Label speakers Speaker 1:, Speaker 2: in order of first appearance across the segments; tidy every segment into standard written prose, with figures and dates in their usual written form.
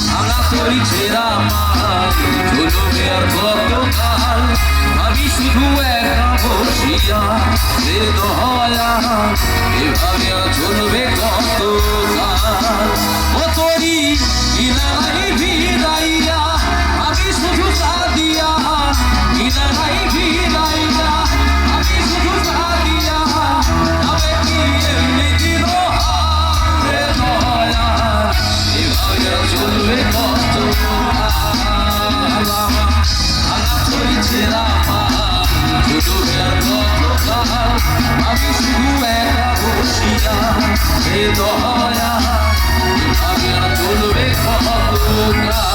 Speaker 1: ভাঙা তরি ছেঁড়া মাল ঝুলবে আর কতকাল আমি শুধু একা বসিয়া সে দয়া এভাবে আর চলবে কতকাল ও তরি ইনাই ভিড়াইয়া আমি শুধু কাঁদিয়া ইনাই ভিড়াইয়া আমি শুধু কাঁদিয়া তবে কি এমনি দিল রে দয়া এভাবে আর চলবে কতকাল ভাঙা তরি ছেঁড়া ঝুলবে আর কতকাল আমি শুধু একা বসিয়া হে দয়া এভাবে আর চলবে কতকাল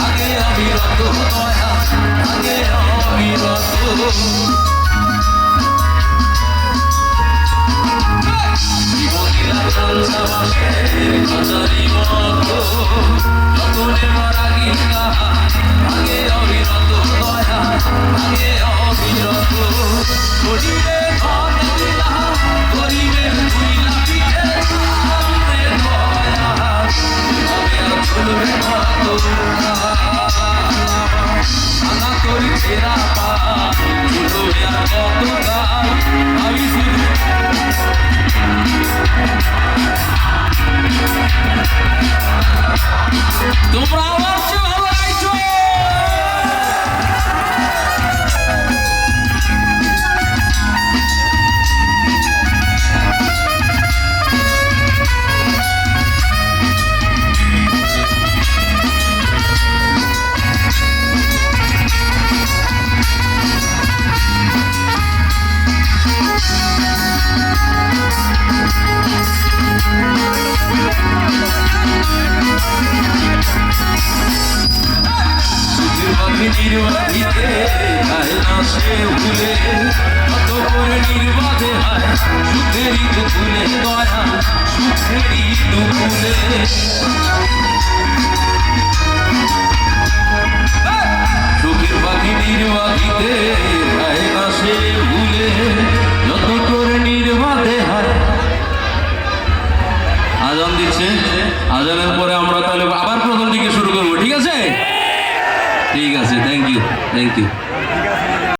Speaker 1: আগে অবিরত দয়া আগে অবিরত জীবনীলা কাঞ্চা বাসের হাজারি মতো যতনে মারা গীতা আগে অবিরত দয়া আগে অবিরত গরিবে ধন দিলা গরিবের দুইলা পিঠে চলবে ভাঙা তরি ছেঁড়া চলবে আর কতকাল আমি শুধু তোমরা আমার চেয়ে ভালো গাইছো নির্বাধিতে আয় না সে ভুলে কত করে নির্বাধে হয় সুখেরই দুকুলে দয়া সুখেরই দুকুলে সুখের পাখি নির্বাধিতে আয় না সে ভুলে যত করে নির্বাধে হয় আজান দিচ্ছে আজানের পরে আমরা তাহলে আবার প্রথম দিকে শুরু করবো ঠিক আছে ঠিক আছে থ্যাংক ইউ